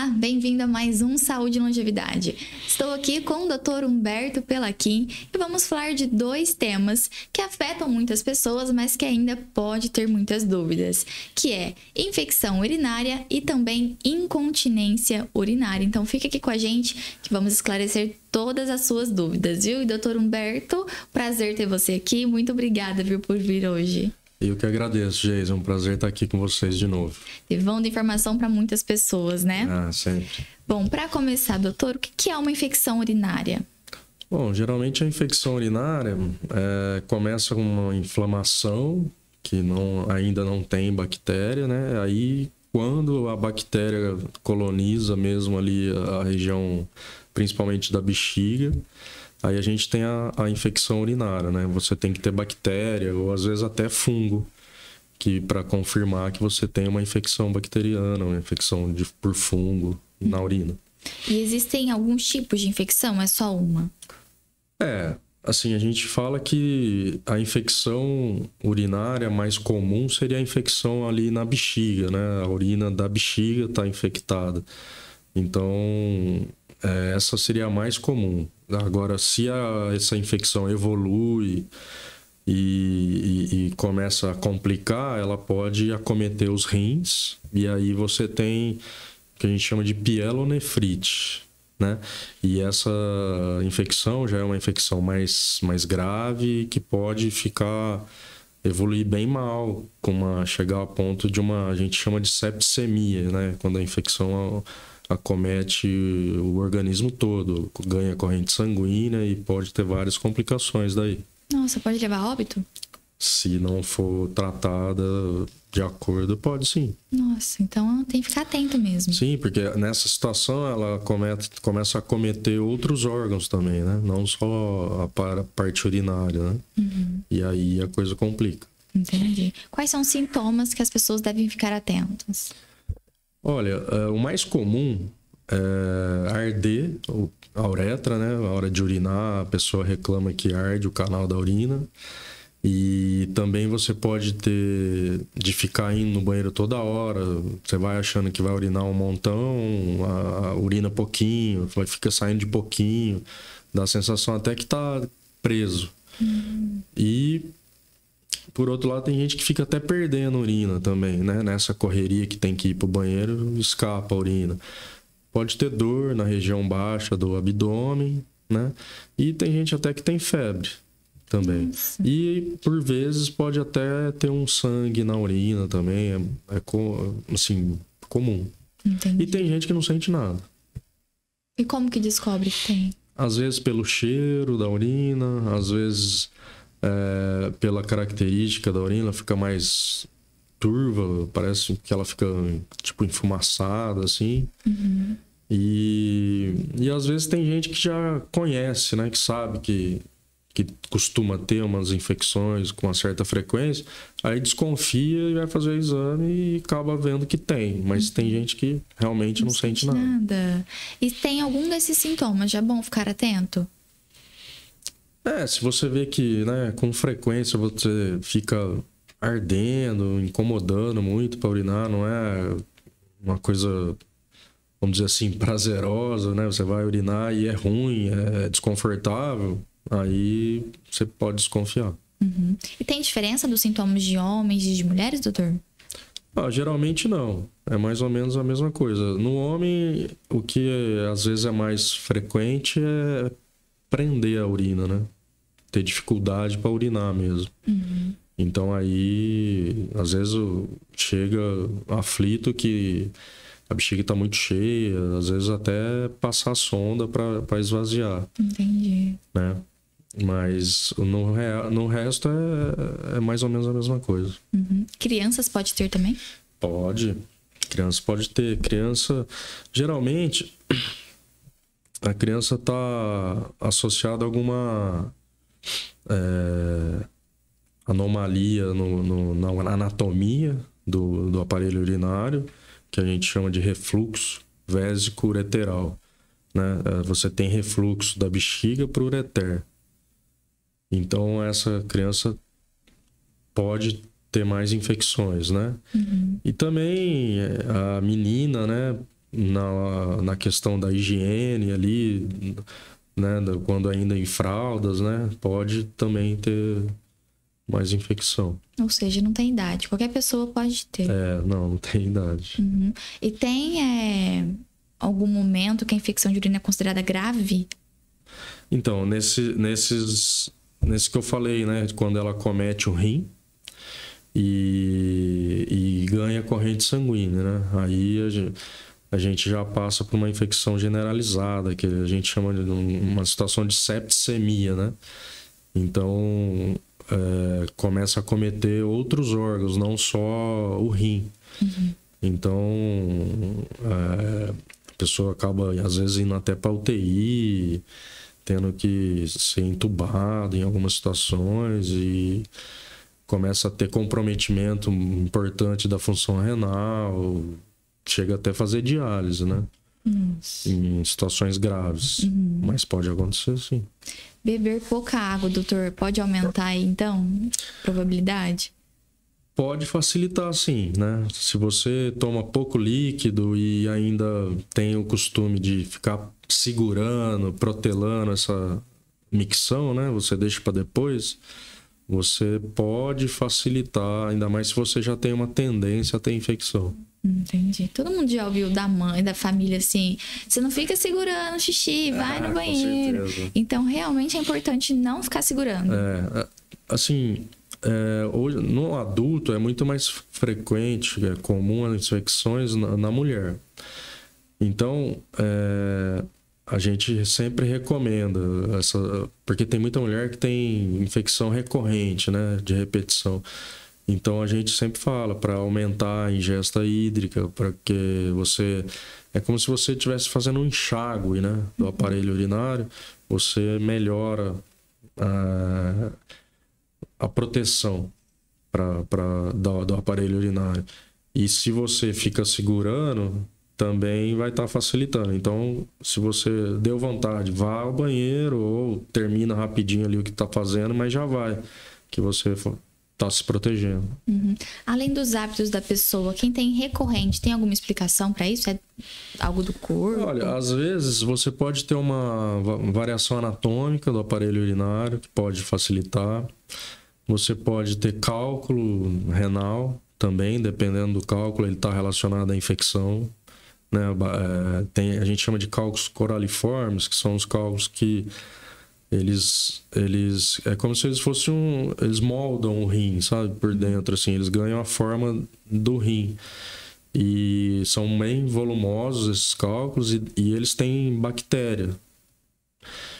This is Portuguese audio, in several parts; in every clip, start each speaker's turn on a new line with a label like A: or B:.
A: Olá, bem-vindo a mais um Saúde e Longevidade. Estou aqui com o Dr. Humberto Pelaquim e vamos falar de dois temas que afetam muitas pessoas, mas que ainda pode ter muitas dúvidas, que é infecção urinária e também incontinência urinária. Então fica aqui com a gente que vamos esclarecer todas as suas dúvidas, viu? E Dr. Humberto, prazer ter você aqui. Muito obrigada, viu, por vir hoje.
B: Eu que agradeço, Geisa. É um prazer estar aqui com vocês de novo.
A: Levando informação para muitas pessoas, né?
B: Ah, sempre.
A: Bom, para começar, doutor, o que é uma infecção urinária?
B: Bom, geralmente a infecção urinária começa com uma inflamação que ainda não tem bactéria, né? Aí, quando a bactéria coloniza mesmo ali a região, principalmente da bexiga, aí a gente tem a infecção urinária, né? Você tem que ter bactéria ou às vezes até fungo, para confirmar que você tem uma infecção bacteriana, uma infecção por fungo na urina.
A: E existem alguns tipos de infecção? É só uma?
B: Assim, a gente fala que a infecção urinária mais comum seria a infecção ali na bexiga, né? A urina da bexiga está infectada. Então, essa seria a mais comum. Agora, se essa infecção evolui e começa a complicar, ela pode acometer os rins, e aí você tem o que a gente chama de pielonefrite, né? E essa infecção já é uma infecção mais grave, que pode evoluir bem mal, chegar a ponto de a gente chama de septicemia, né? Quando a infecção acomete o organismo todo, ganha corrente sanguínea e pode ter várias complicações daí.
A: Nossa, pode levar a óbito?
B: Se não for tratada de acordo, pode sim.
A: Nossa, então tem que ficar atento mesmo.
B: Sim, porque nessa situação ela começa a acometer outros órgãos também, né? Não só a parte urinária, né?
A: Uhum.
B: E aí a coisa complica.
A: Entendi. Quais são os sintomas que as pessoas devem ficar atentas?
B: Olha, o mais comum é arder a uretra, né? A hora de urinar, a pessoa reclama que arde o canal da urina. E também você pode ter de ficar indo no banheiro toda hora. Você vai achando que vai urinar um montão, urina pouquinho, fica saindo de pouquinho. Dá a sensação até que tá preso. E, por outro lado, tem gente que fica até perdendo urina também, né? Nessa correria que tem que ir pro banheiro, escapa a urina. Pode ter dor na região baixa do abdômen, né? E tem gente até que tem febre também. Nossa. E, por vezes, pode até ter um sangue na urina também. Assim, comum.
A: Entendi.
B: E tem gente que não sente nada.
A: E como que descobre que tem?
B: Às vezes pelo cheiro da urina, às vezes pela característica da urina, fica mais turva, parece que ela fica tipo enfumaçada, assim.
A: Uhum.
B: E às vezes tem gente que já conhece, né? Que sabe que costuma ter umas infecções com uma certa frequência, aí desconfia e vai fazer o exame e acaba vendo que tem. Mas tem gente que realmente não sente nada.
A: E tem algum desses sintomas, já é bom ficar atento?
B: Se você vê que, né, com frequência você fica ardendo, incomodando muito para urinar, não é uma coisa, vamos dizer assim, prazerosa, né? Você vai urinar e é ruim, é desconfortável, aí você pode desconfiar.
A: Uhum. E tem diferença dos sintomas de homens e de mulheres, doutor?
B: Geralmente não. É mais ou menos a mesma coisa. No homem, o que às vezes é mais frequente é prender a urina, né? Ter dificuldade para urinar mesmo.
A: Uhum.
B: Então aí, às vezes chega aflito que a bexiga está muito cheia, às vezes até passar a sonda para esvaziar.
A: Entendi.
B: Né? Mas no resto é mais ou menos a mesma coisa.
A: Uhum. Crianças pode ter também?
B: Pode. Criança pode ter. Criança, geralmente, a criança está associada a alguma anomalia na anatomia do aparelho urinário, que a gente chama de refluxo vésico-ureteral, né? Você tem refluxo da bexiga para o ureter. Então, essa criança pode ter mais infecções, né?
A: Uhum.
B: E também a menina, né? na questão da higiene ali, né? Quando ainda em fraldas, né? Pode também ter mais infecção.
A: Ou seja, não tem idade. Qualquer pessoa pode ter.
B: Não tem idade.
A: Uhum. E tem algum momento que a infecção de urina é considerada grave?
B: Então, nesse que eu falei, né? Quando ela comete o rim e ganha corrente sanguínea, né? Aí a gente já passa por uma infecção generalizada, que a gente chama de uma situação de septicemia, né? Então, começa a acometer outros órgãos, não só o rim.
A: Uhum.
B: Então, a pessoa acaba, às vezes, indo até para UTI, tendo que ser entubado em algumas situações e começa a ter comprometimento importante da função renal, chega até a fazer diálise, né? Em situações graves. Mas pode acontecer, sim.
A: Beber pouca água, doutor, pode aumentar aí, então, a probabilidade?
B: Pode facilitar, sim, né? Se você toma pouco líquido e ainda tem o costume de ficar segurando, protelando essa micção, né? Você deixa para depois, você pode facilitar, ainda mais se você já tem uma tendência a ter infecção.
A: Entendi. Todo mundo já ouviu da mãe, da família, assim, você não fica segurando o xixi, vai no banheiro. Então, realmente é importante não ficar segurando.
B: Assim, hoje, no adulto é muito mais frequente, é comum as infecções na mulher. Então, a gente sempre recomenda porque tem muita mulher que tem infecção recorrente, né, de repetição. Então a gente sempre fala para aumentar a ingesta hídrica, para que você é como se você estivesse fazendo um enxágue, né, do aparelho urinário, você melhora a proteção do aparelho urinário. E se você fica segurando, também vai estar facilitando. Então, se você deu vontade, vá ao banheiro ou termina rapidinho ali o que está fazendo, mas já vai, que você está se protegendo.
A: Uhum. Além dos hábitos da pessoa, quem tem recorrente, tem alguma explicação para isso? É algo do corpo?
B: Olha, às vezes você pode ter uma variação anatômica do aparelho urinário, que pode facilitar. Você pode ter cálculo renal também, dependendo do cálculo, ele está relacionado à infecção. Né? A gente chama de cálculos coraliformes, que são os cálculos que eles é como se eles fossem eles moldam o rim, sabe, por dentro, assim, eles ganham a forma do rim e são bem volumosos esses cálculos e eles têm bactéria.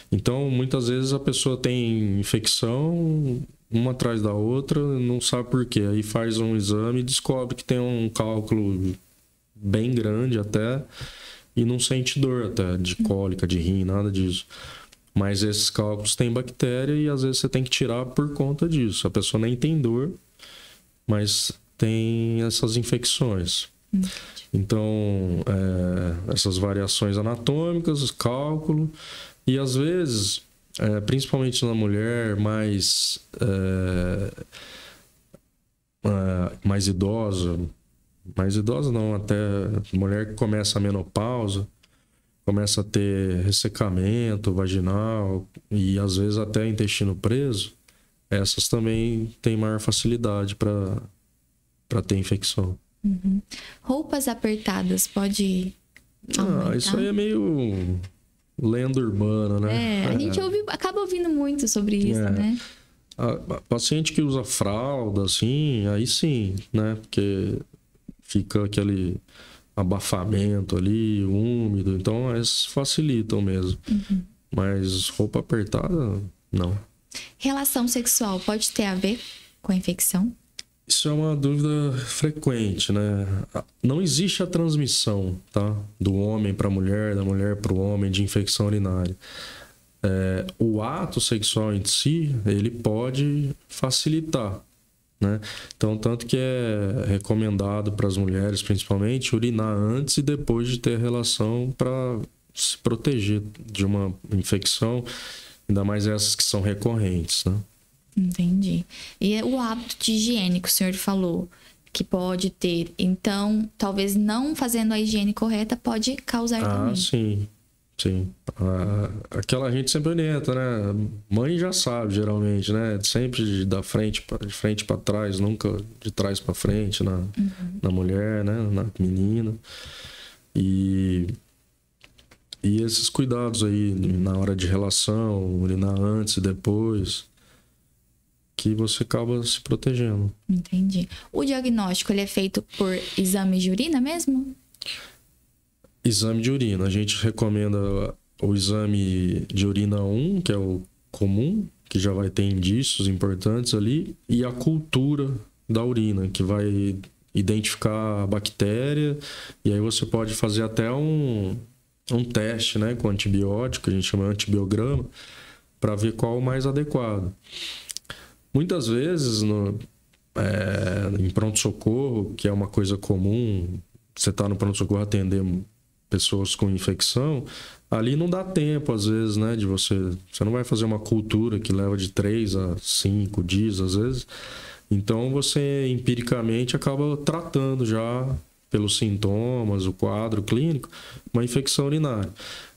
B: Então muitas vezes a pessoa tem infecção uma atrás da outra, não sabe por quê, aí faz um exame e descobre que tem um cálculo bem grande até e não sente dor até de cólica de rim, nada disso. Mas esses cálculos têm bactéria e às vezes você tem que tirar por conta disso. A pessoa nem tem dor, mas tem essas infecções. Então, essas variações anatômicas, cálculo, e às vezes, principalmente na mulher mais idosa não, até mulher que começa a menopausa, começa a ter ressecamento vaginal e às vezes até intestino preso, essas também têm maior facilidade para ter infecção.
A: Uhum. Roupas apertadas pode aumentar?
B: Isso aí é meio lenda urbana, né?
A: A gente acaba ouvindo muito sobre isso, né?
B: A paciente que usa fralda, assim, aí sim, né? Porque fica aquele abafamento ali, úmido, então elas facilitam mesmo. Mas roupa apertada, não.
A: Relação sexual pode ter a ver com a infecção?
B: Isso é uma dúvida frequente, né? Não existe a transmissão, tá? Do homem para a mulher, da mulher para o homem, de infecção urinária. O ato sexual em si, ele pode facilitar, né? Então, tanto que é recomendado para as mulheres, principalmente, urinar antes e depois de ter relação para se proteger de uma infecção, ainda mais essas que são recorrentes, né?
A: Entendi. E o hábito de higiene que o senhor falou, que pode ter. Então, talvez não fazendo a higiene correta pode causar também.
B: Sim. Sim. Aquela gente sempre orienta, né? Mãe já sabe, geralmente, né? Sempre de frente para trás, nunca de trás para frente na mulher, né? Na menina. E esses cuidados aí na hora de relação, urinar antes e depois, que você acaba se protegendo.
A: Entendi. O diagnóstico, ele é feito por exame de urina mesmo?
B: Exame de urina. A gente recomenda o exame de urina 1, que é o comum, que já vai ter indícios importantes ali, e a cultura da urina, que vai identificar a bactéria, e aí você pode fazer até um teste, né, com antibiótico, que a gente chama de antibiograma, para ver qual o mais adequado. Muitas vezes, em pronto-socorro, que é uma coisa comum, você está no pronto-socorro atender pessoas com infecção, ali não dá tempo, às vezes, né, de você não vai fazer uma cultura que leva de 3 a 5 dias, às vezes. Então, você, empiricamente, acaba tratando já, pelos sintomas, o quadro clínico, uma infecção urinária.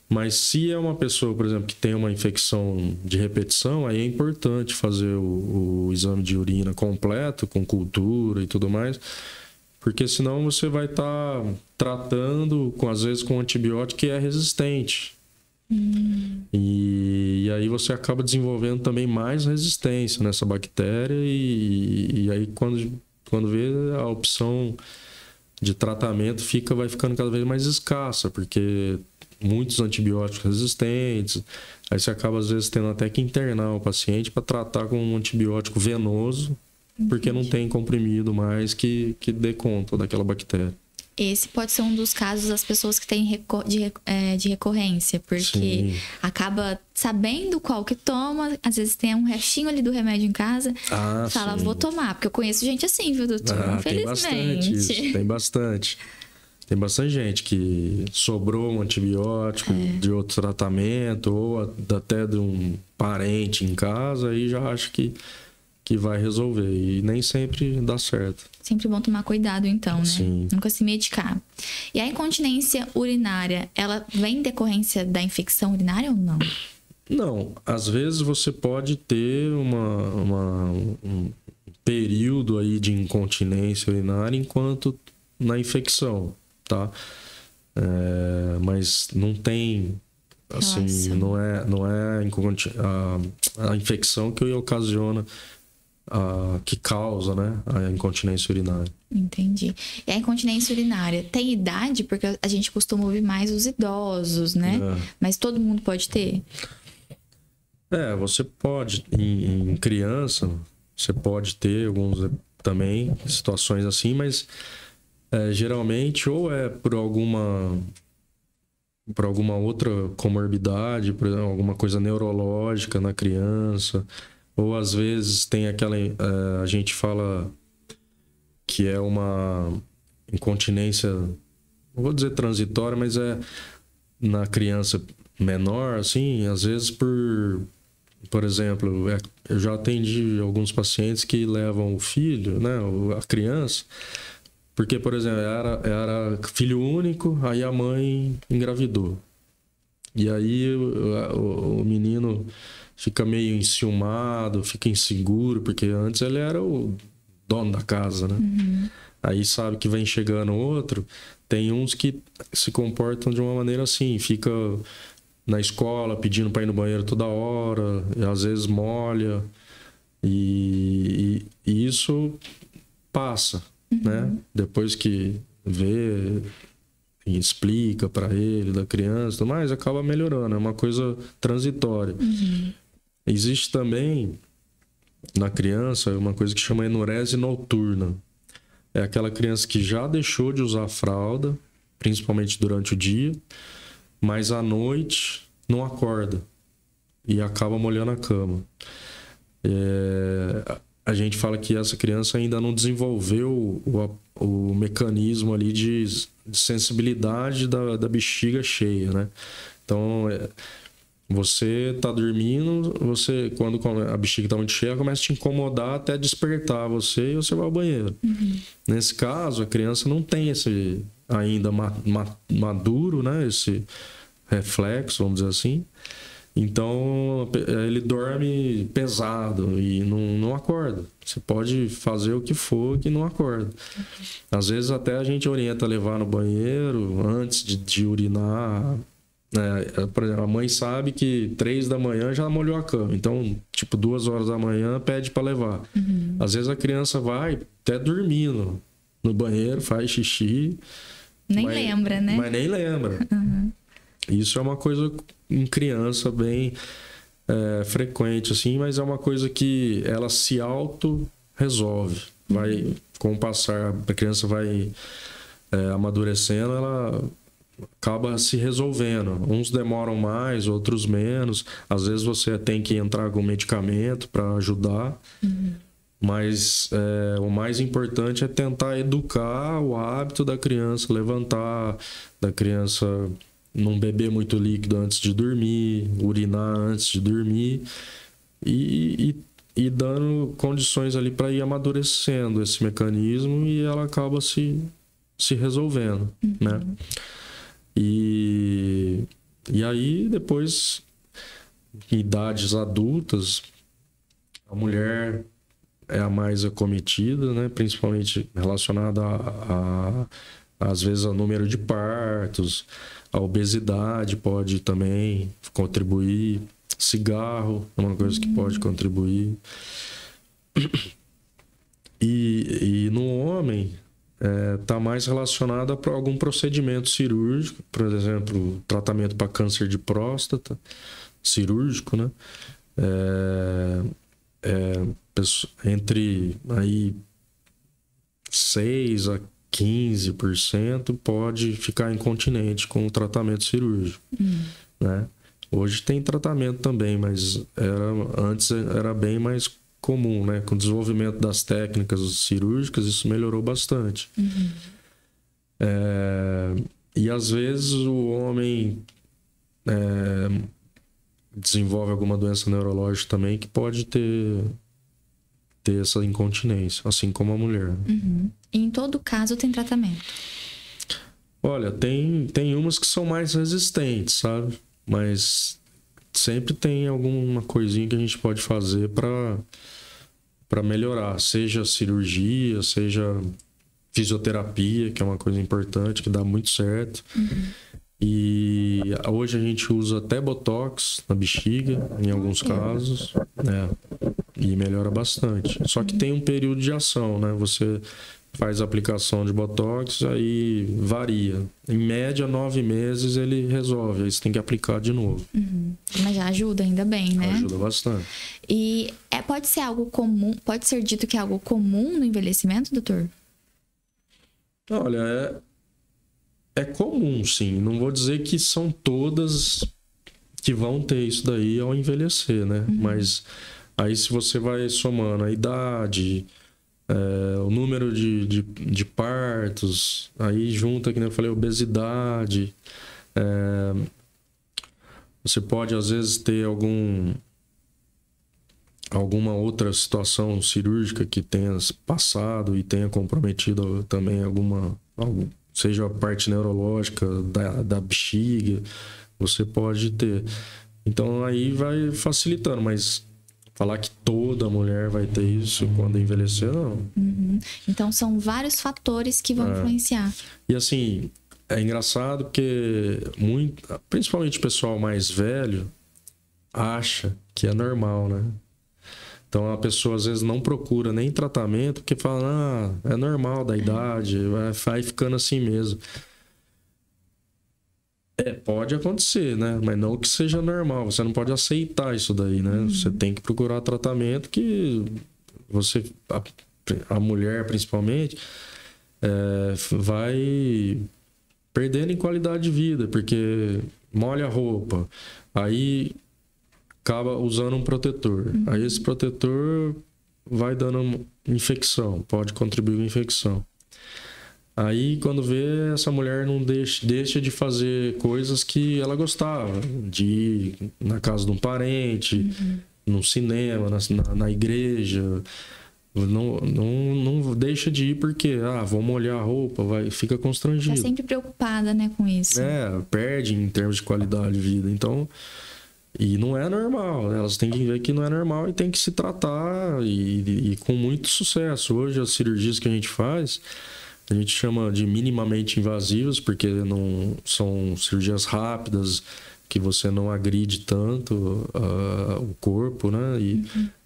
B: Mas se é uma pessoa, por exemplo, que tem uma infecção de repetição, aí é importante fazer o exame de urina completo, com cultura e tudo mais, porque senão você vai estar tratando, às vezes, com antibiótico que é resistente. E aí você acaba desenvolvendo também mais resistência nessa bactéria e aí quando vê, a opção de tratamento vai ficando cada vez mais escassa, porque muitos antibióticos resistentes, aí você acaba às vezes tendo até que internar o paciente para tratar com um antibiótico venoso, porque não tem comprimido mais que dê conta daquela bactéria.
A: Esse pode ser um dos casos das pessoas que têm de recorrência, porque
B: Sim.
A: acaba sabendo qual que toma, às vezes tem um restinho ali do remédio em casa, fala,
B: sim.
A: vou tomar, porque eu conheço gente assim, viu, doutor? Infelizmente.
B: Tem bastante. Tem bastante gente que sobrou um antibiótico de outro tratamento ou até de um parente em casa e já acha que vai resolver. E nem sempre dá certo.
A: Sempre bom tomar cuidado, então, né?
B: Sim.
A: Nunca se medicar. E a incontinência urinária, ela vem em decorrência da infecção urinária ou não?
B: Não. Às vezes você pode ter um período aí de incontinência urinária enquanto na infecção, tá? Mas não tem... Assim, não é a infecção que ocasiona... que causa, né, a incontinência urinária.
A: Entendi. E a incontinência urinária tem idade? Porque a gente costuma ouvir mais os idosos, né? Mas todo mundo pode ter?
B: Você pode. Em criança, você pode ter alguns também, situações assim, mas geralmente ou é por alguma outra comorbidade, por exemplo, alguma coisa neurológica na criança... Ou às vezes tem aquela... a gente fala que é uma incontinência, não vou dizer transitória, mas é na criança menor, assim, às vezes por exemplo, eu já atendi alguns pacientes que levam o filho, né, a criança, porque, por exemplo, era filho único, aí a mãe engravidou. E aí o menino... fica meio enciumado, fica inseguro, porque antes ele era o dono da casa, né? Aí sabe que vem chegando outro, tem uns que se comportam de uma maneira assim, fica na escola pedindo para ir no banheiro toda hora, e às vezes molha, e isso passa, né? Depois que vê e explica para ele, da criança, tudo mais, acaba melhorando, é uma coisa transitória. Existe também, na criança, uma coisa que chama enurese noturna. É aquela criança que já deixou de usar fralda, principalmente durante o dia, mas à noite não acorda e acaba molhando a cama. A gente fala que essa criança ainda não desenvolveu o mecanismo ali de sensibilidade da bexiga cheia, né? Então... Você tá dormindo, quando a bexiga tá muito cheia, começa a te incomodar até despertar você e você vai ao banheiro. Nesse caso, a criança não tem esse ainda maduro, né? Esse reflexo, vamos dizer assim. Então, ele dorme pesado e não acorda. Você pode fazer o que for que não acorda. Às vezes até a gente orienta a levar no banheiro antes de urinar. Por exemplo, a mãe sabe que 3 da manhã já molhou a cama. Então, tipo, 2 horas da manhã pede para levar. Às vezes a criança vai até dormindo no banheiro, faz xixi.
A: Nem lembra, né?
B: Mas nem lembra. Isso é uma coisa em criança bem frequente, assim, mas é uma coisa que ela se auto-resolve. Com o passar, a criança vai amadurecendo, ela acaba se resolvendo. Uns demoram mais, outros menos. Às vezes você tem que entrar com medicamento para ajudar. Mas o mais importante é tentar educar o hábito da criança, levantar, da criança não beber muito líquido antes de dormir, urinar antes de dormir e dando condições ali para ir amadurecendo esse mecanismo e ela acaba se resolvendo, né? E aí, depois, em idades adultas, a mulher é a mais acometida, né? Principalmente relacionada às vezes, ao número de partos, a obesidade pode também contribuir, cigarro é uma coisa que pode contribuir. E no homem, está mais relacionada a algum procedimento cirúrgico, por exemplo, tratamento para câncer de próstata, cirúrgico, né? Entre aí 6 a 15% pode ficar incontinente com o tratamento cirúrgico, né? Hoje tem tratamento também, mas antes era bem mais comum, né? Com o desenvolvimento das técnicas cirúrgicas, isso melhorou bastante. E às vezes o homem desenvolve alguma doença neurológica também que pode ter essa incontinência, assim como a mulher.
A: E em todo caso tem tratamento?
B: Olha, tem umas que são mais resistentes, sabe? Mas sempre tem alguma coisinha que a gente pode fazer para melhorar, seja cirurgia, seja fisioterapia, que é uma coisa importante, que dá muito certo. E hoje a gente usa até botox na bexiga, em alguns casos, e melhora bastante. Só que tem um período de ação, né? Você faz a aplicação de botox, aí varia. Em média, 9 meses ele resolve, aí você tem que aplicar de novo.
A: Mas já ajuda ainda bem, né?
B: Ajuda bastante.
A: E pode ser algo comum, pode ser dito que é algo comum no envelhecimento, doutor?
B: Olha, é comum, sim. Não vou dizer que são todas que vão ter isso daí ao envelhecer, né? Mas aí se você vai somando a idade, o número de partos, aí junta, que nem eu falei, obesidade, você pode às vezes ter alguma outra situação cirúrgica que tenha passado e tenha comprometido também seja a parte neurológica da bexiga, você pode ter. Então aí vai facilitando, mas falar que toda mulher vai ter isso quando envelhecer, não.
A: Então são vários fatores que vão influenciar.
B: E assim, é engraçado porque principalmente o pessoal mais velho acha que é normal, né? Então a pessoa às vezes não procura nem tratamento porque fala, é normal da idade, vai ficando assim mesmo. Pode acontecer, né? Mas não que seja normal. Você não pode aceitar isso daí, né? Você tem que procurar tratamento que a mulher principalmente vai perdendo em qualidade de vida, porque molha a roupa, aí acaba usando um protetor. Aí esse protetor vai dando infecção, pode contribuir com infecção. Aí, quando vê, essa mulher não deixa de fazer coisas que ela gostava. De ir na casa de um parente, no cinema, na igreja. Não deixa de ir porque, vou molhar a roupa, fica constrangido.
A: Tá sempre preocupada, né, com isso.
B: Perde em termos de qualidade de vida. Então, e não é normal. Elas têm que ver que não é normal e tem que se tratar e com muito sucesso. Hoje, as cirurgias que a gente faz... A gente chama de minimamente invasivas, porque não são cirurgias rápidas, que você não agride tanto o corpo, né?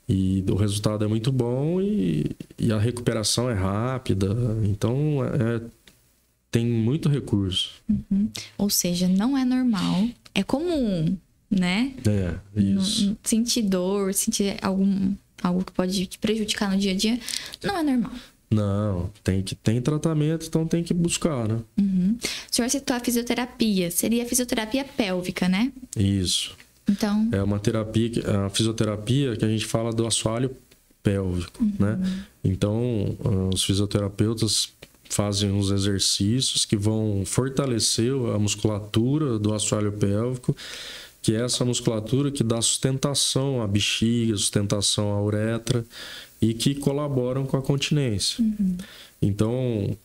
B: E o resultado é muito bom e a recuperação é rápida. Então, tem muito recurso.
A: Ou seja, não é normal, é comum, né?
B: Isso.
A: Sentir dor, sentir algo que pode te prejudicar no dia a dia, não é normal.
B: Não, tem tratamento, então tem que buscar, né?
A: O senhor citou a fisioterapia. Seria a fisioterapia pélvica, né?
B: Isso.
A: Então...
B: É uma terapia, a fisioterapia que a gente fala do assoalho pélvico, né? Então, os fisioterapeutas fazem uns exercícios que vão fortalecer a musculatura do assoalho pélvico, que é essa musculatura que dá sustentação à bexiga, sustentação à uretra, e que colaboram com a continência. Então,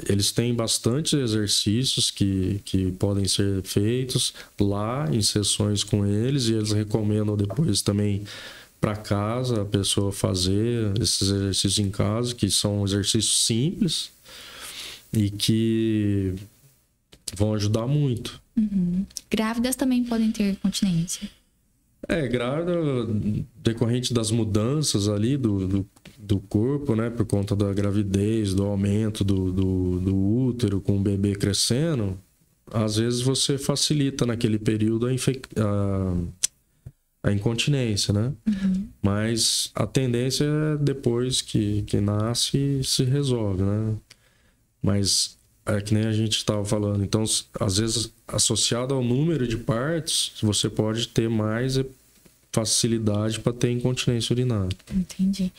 B: eles têm bastante exercícios que podem ser feitos lá em sessões com eles, e eles recomendam depois também para casa a pessoa fazer esses exercícios em casa, que são exercícios simples e que vão ajudar muito.
A: Grávidas também podem ter continência.
B: Grávida, decorrente das mudanças ali do corpo, né? Por conta da gravidez, do aumento do útero com o bebê crescendo, às vezes você facilita naquele período a incontinência, né? Mas a tendência é depois que nasce, se resolve, né? Mas é que nem a gente estava falando. Então, às vezes, associado ao número de partos, você pode ter mais facilidade para ter incontinência urinária.
A: Entendi.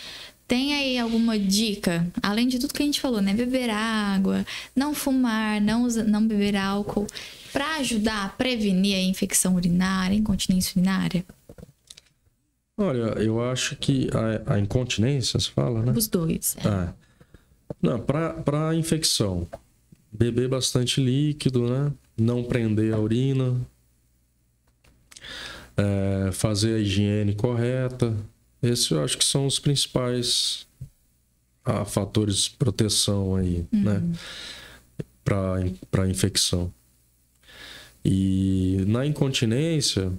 A: Tem aí alguma dica? Além de tudo que a gente falou, né? Beber água, não fumar, não beber álcool, para ajudar a prevenir a infecção urinária, a incontinência urinária?
B: Olha, eu acho que a incontinência, se fala, né?
A: Os dois.
B: Não, para infecção, beber bastante líquido, né? Não prender a urina. Fazer a higiene correta. Esses eu acho que são os principais fatores de proteção aí, né? Para infecção. E na incontinência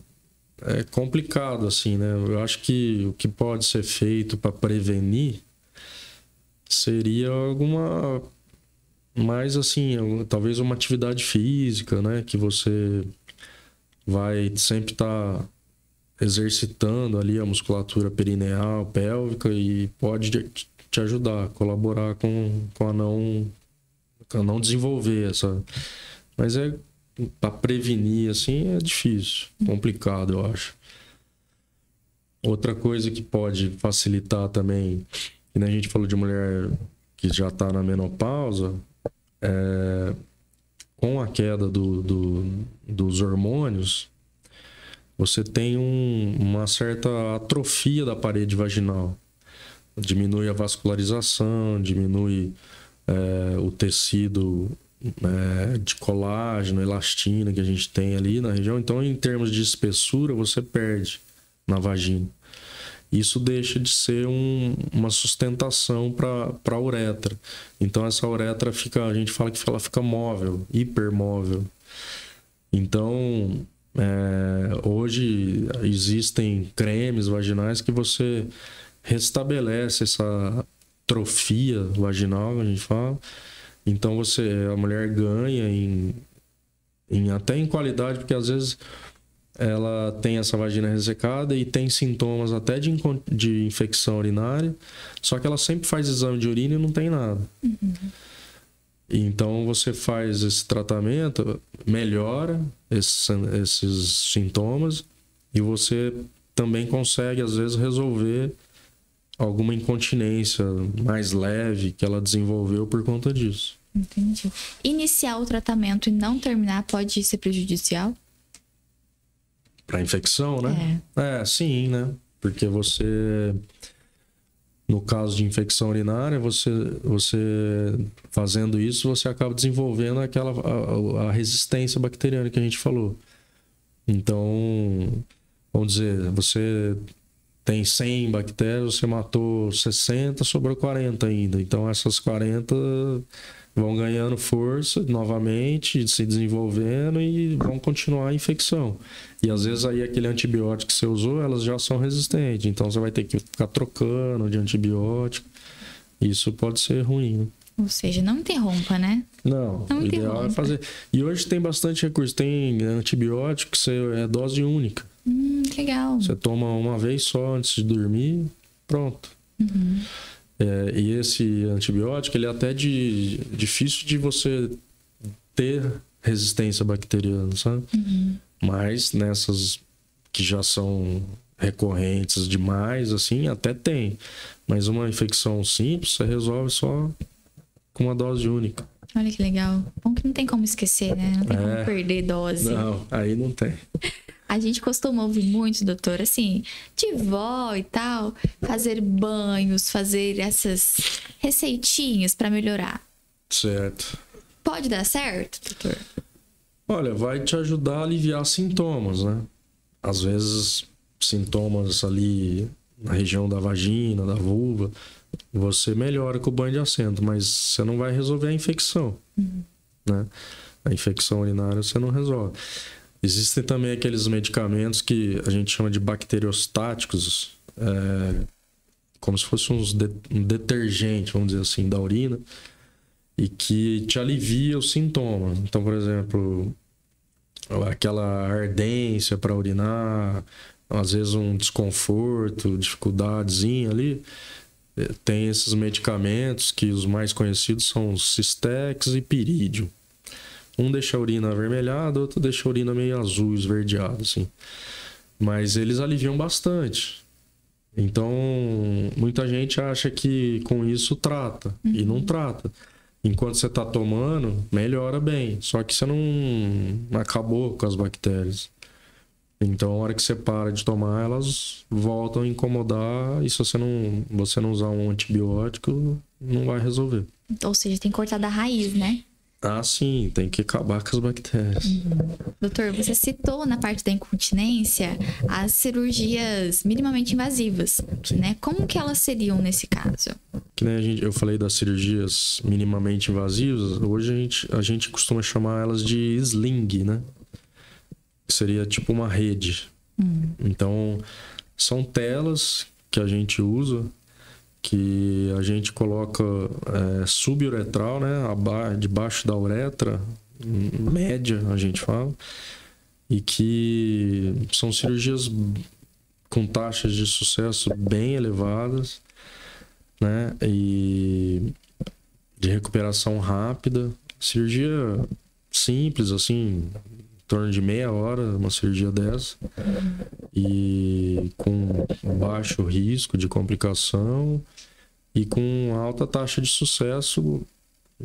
B: é complicado, assim, né? Eu acho que o que pode ser feito para prevenir seria alguma... mais assim, talvez uma atividade física, né? Que você vai sempre estar exercitando ali a musculatura perineal, pélvica, e pode te ajudar, colaborar com a não desenvolver essa... Mas para prevenir, assim, é difícil, complicado, eu acho. Outra coisa que pode facilitar também, que a gente falou de mulher que já está na menopausa, com a queda dos hormônios, você tem uma certa atrofia da parede vaginal. Diminui a vascularização, diminui o tecido de colágeno, elastina que a gente tem ali na região. Então, em termos de espessura, você perde na vagina. Isso deixa de ser uma sustentação para a uretra. Então, essa uretra a gente fala que ela fica móvel, hipermóvel. Então, hoje existem cremes vaginais que você restabelece essa atrofia vaginal, a gente fala. Então, a mulher ganha até em qualidade, porque às vezes ela tem essa vagina ressecada e tem sintomas até de infecção urinária, só que ela sempre faz exame de urina e não tem nada. Então, você faz esse tratamento, melhora esses sintomas, e você também consegue, às vezes, resolver alguma incontinência mais leve que ela desenvolveu por conta disso.
A: Entendi. Iniciar o tratamento e não terminar pode ser prejudicial?
B: Para infecção, né? Sim, né? Porque você, no caso de infecção urinária, você fazendo isso, você acaba desenvolvendo a resistência bacteriana que a gente falou. Então, vamos dizer, você tem 100 bactérias, você matou 60, sobrou 40 ainda. Então, essas 40 vão ganhando força novamente, se desenvolvendo e vão continuar a infecção. E às vezes aí aquele antibiótico que você usou, elas já são resistentes. Então você vai ter que ficar trocando de antibiótico. Isso pode ser ruim, né?
A: Ou seja, não interrompa, né?
B: Não, o ideal é fazer. E hoje tem bastante recurso. Tem antibiótico que é dose única.
A: Legal.
B: Você toma uma vez só antes de dormir, pronto.
A: Uhum.
B: E esse antibiótico, ele é até difícil de você ter resistência bacteriana, sabe?
A: Uhum.
B: Mas nessas que já são recorrentes demais, assim, até tem. Mas uma infecção simples, você resolve só com uma dose única.
A: Olha que legal. Bom que não tem como esquecer, né? Não tem como perder dose.
B: Não, aí não tem.
A: A gente costuma ouvir muito, doutor, assim, de vó e tal, fazer banhos, fazer essas receitinhas para melhorar.
B: Certo.
A: Pode dar certo, doutor?
B: Olha, vai te ajudar a aliviar sintomas, né? Às vezes, sintomas ali na região da vagina, da vulva, você melhora com o banho de assento, mas você não vai resolver a infecção, né? A infecção urinária você não resolve. Existem também aqueles medicamentos que a gente chama de bacteriostáticos, como se fosse um detergente, vamos dizer assim, da urina, e que te alivia os sintomas. Então, por exemplo, aquela ardência para urinar, às vezes um desconforto, dificuldadezinha ali, tem esses medicamentos que os mais conhecidos são o Cistex e Pirídio. Um deixa a urina avermelhada, outro deixa a urina meio azul, esverdeado, assim. Mas eles aliviam bastante. Então, muita gente acha que com isso trata. E não trata. Enquanto você está tomando, melhora bem. Só que você não acabou com as bactérias. Então, a hora que você para de tomar, elas voltam a incomodar. E se você não usar um antibiótico, não vai resolver.
A: Ou seja, tem que cortar da raiz, né?
B: Ah, sim, tem que acabar com as bactérias.
A: Doutor, você citou na parte da incontinência as cirurgias minimamente invasivas, né? Como que elas seriam nesse caso?
B: Que nem eu falei das cirurgias minimamente invasivas, hoje a gente costuma chamar elas de sling, né? Seria tipo uma rede. Então, são telas que a gente usa, que a gente coloca suburetral, né? Debaixo da uretra, média, a gente fala. E que são cirurgias com taxas de sucesso bem elevadas, né? E de recuperação rápida. Cirurgia simples, assim, em torno de meia hora, uma cirurgia dessa. E com baixo risco de complicação e com alta taxa de sucesso,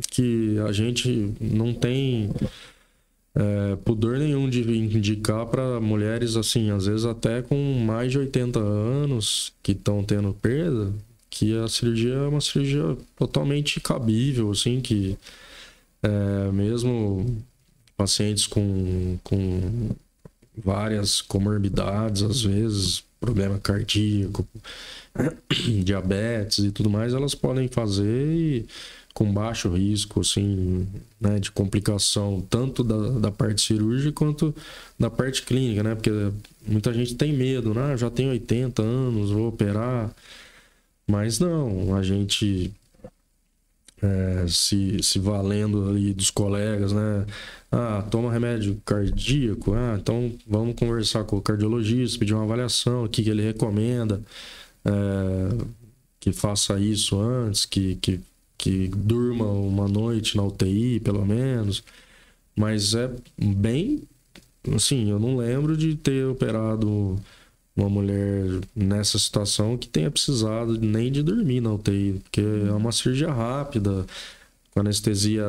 B: que a gente não tem pudor nenhum de indicar para mulheres, assim, às vezes até com mais de 80 anos que estão tendo perda, que a cirurgia é uma cirurgia totalmente cabível, assim, que mesmo pacientes com várias comorbidades, às vezes problema cardíaco, diabetes e tudo mais, elas podem fazer e com baixo risco, assim, né, de complicação, tanto da parte cirúrgica quanto da parte clínica, né? Porque muita gente tem medo, né? Já tenho 80 anos, vou operar. Mas não, a gente se valendo ali dos colegas, né? Ah, toma remédio cardíaco, então vamos conversar com o cardiologista, pedir uma avaliação, o que ele recomenda, que faça isso antes, que durma uma noite na UTI, pelo menos. Mas é bem... Assim, eu não lembro de ter operado uma mulher nessa situação que tenha precisado nem de dormir na UTI, porque é uma cirurgia rápida, com anestesia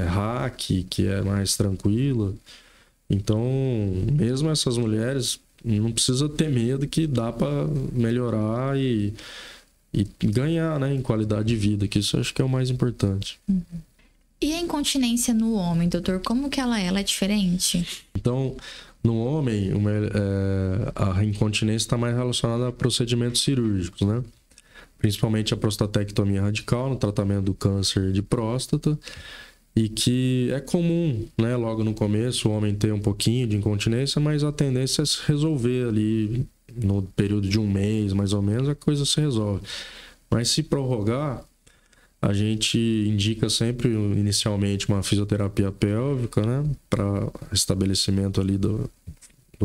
B: hack, que é mais tranquila. Então, mesmo essas mulheres, não precisa ter medo, que dá para melhorar e ganhar, né, em qualidade de vida, que isso eu acho que é o mais importante.
A: E a incontinência no homem, doutor, como que ela é? Ela é diferente?
B: Então, no homem, a incontinência está mais relacionada a procedimentos cirúrgicos, né? Principalmente a prostatectomia radical no tratamento do câncer de próstata, e que é comum, né, logo no começo, o homem ter um pouquinho de incontinência, mas a tendência é se resolver ali no período de 1 mês, mais ou menos, a coisa se resolve. Mas se prorrogar, a gente indica sempre, inicialmente, uma fisioterapia pélvica, né, para estabelecimento ali do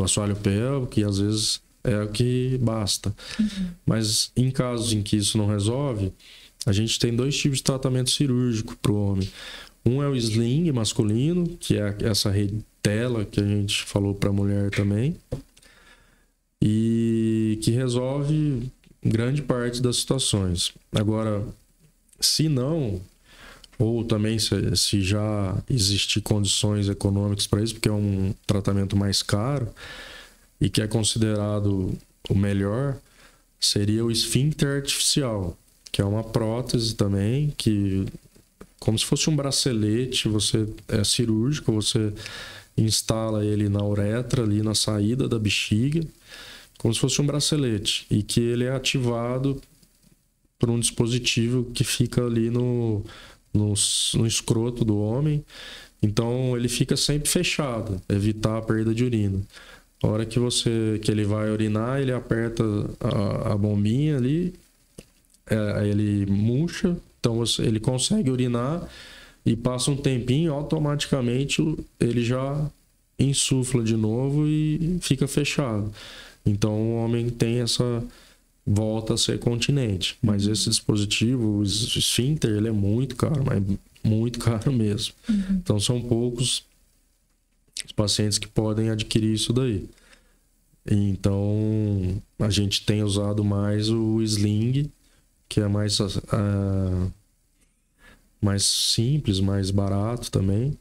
B: assoalho pélvico, e às vezes é o que basta. Mas em casos em que isso não resolve, a gente tem 2 tipos de tratamento cirúrgico para o homem. Um é o sling masculino, que é essa retela que a gente falou para a mulher também, e que resolve grande parte das situações. Agora, se não, ou também se já existir condições econômicas para isso, porque é um tratamento mais caro e que é considerado o melhor, seria o esfíncter artificial, que é uma prótese também, que como se fosse um bracelete, é cirúrgico, você instala ele na uretra, ali na saída da bexiga, como se fosse um bracelete, e que ele é ativado por um dispositivo que fica ali no escroto do homem. Então ele fica sempre fechado, evitar a perda de urina. A hora que ele vai urinar, ele aperta a bombinha ali, aí ele murcha, então ele consegue urinar, e passa um tempinho, automaticamente ele já insufla de novo e fica fechado. Então o homem tem volta a ser continente. Mas esse dispositivo, o esfíncter, ele é muito caro, mas muito caro mesmo. Então são poucos os pacientes que podem adquirir isso daí. Então a gente tem usado mais o sling, que é mais simples, mais barato também.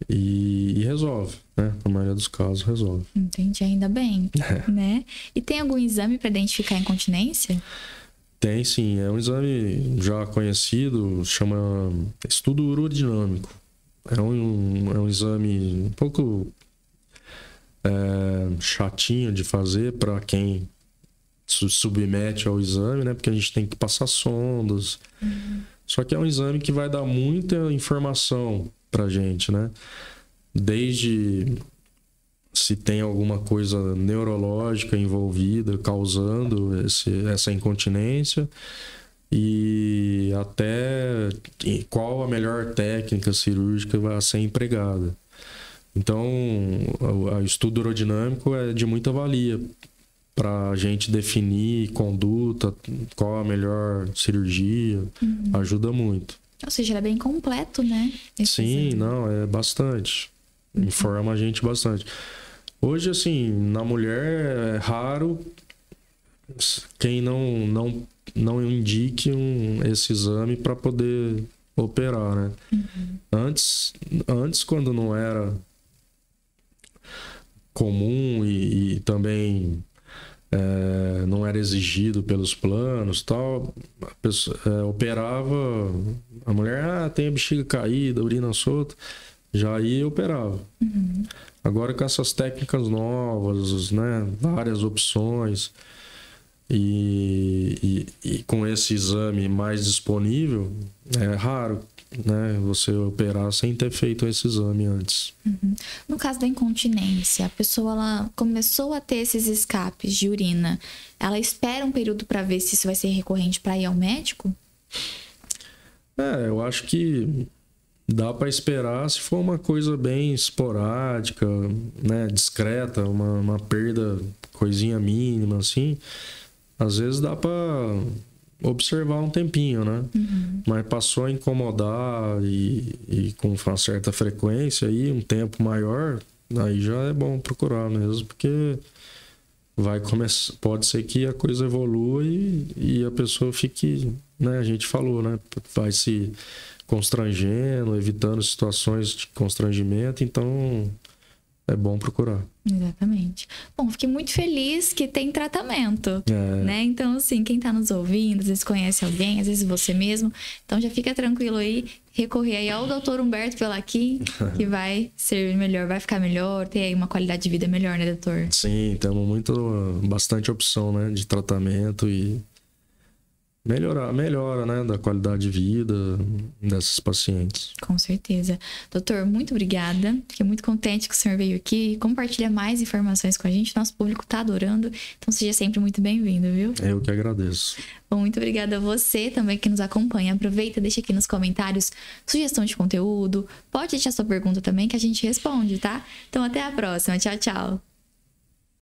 B: E resolve, né? Na maioria dos casos resolve.
A: Entendi, ainda bem, né? E tem algum exame para identificar a incontinência?
B: Tem sim, é um exame já conhecido, chama estudo urodinâmico. É um exame um pouco chatinho de fazer para quem se submete ao exame, né? Porque a gente tem que passar sondas. Só que é um exame que vai dar muita informação pra gente, né? Desde se tem alguma coisa neurológica envolvida causando essa incontinência, e até qual a melhor técnica cirúrgica vai ser empregada. Então, o estudo urodinâmico é de muita valia para a gente definir conduta, qual a melhor cirurgia, ajuda muito.
A: Ou seja, ele é bem completo, né?
B: Sim, não, é bastante. Informa a gente bastante. Hoje, assim, na mulher é raro quem não indique esse exame para poder operar, né? Antes, quando não era comum e também não era exigido pelos planos, tal, a pessoa operava, a mulher tem a bexiga caída, urina solta, já ia operava. Agora, com essas técnicas novas, né, várias opções, e com esse exame mais disponível, é raro, né, você operar sem ter feito esse exame antes.
A: No caso da incontinência, a pessoa ela começou a ter esses escapes de urina, ela espera um período para ver se isso vai ser recorrente para ir ao médico?
B: Eu acho que dá para esperar se for uma coisa bem esporádica, né, discreta, uma perda, coisinha mínima, assim. Às vezes dá para observar um tempinho, né? Mas passou a incomodar e com uma certa frequência, aí, um tempo maior, aí já é bom procurar mesmo, porque pode ser que a coisa evolua e a pessoa fique, né? A gente falou, né? Vai se constrangendo, evitando situações de constrangimento, então é bom procurar.
A: Exatamente. Bom, fiquei muito feliz que tem tratamento, né? Então, assim, quem tá nos ouvindo, às vezes conhece alguém, às vezes você mesmo, então já fica tranquilo aí, recorrer aí ao Dr. Humberto Pelachin, que vai ser melhor, vai ficar melhor, ter aí uma qualidade de vida melhor, né, doutor?
B: Sim, temos bastante opção, né, de tratamento e melhora, né, da qualidade de vida desses pacientes.
A: Com certeza. Doutor, muito obrigada. Fiquei muito contente que o senhor veio aqui e compartilha mais informações com a gente. Nosso público tá adorando, então seja sempre muito bem-vindo, viu?
B: Eu que agradeço.
A: Bom, muito obrigada a você também que nos acompanha. Aproveita, deixa aqui nos comentários sugestão de conteúdo. Pode deixar sua pergunta também que a gente responde, tá? Então até a próxima. Tchau, tchau.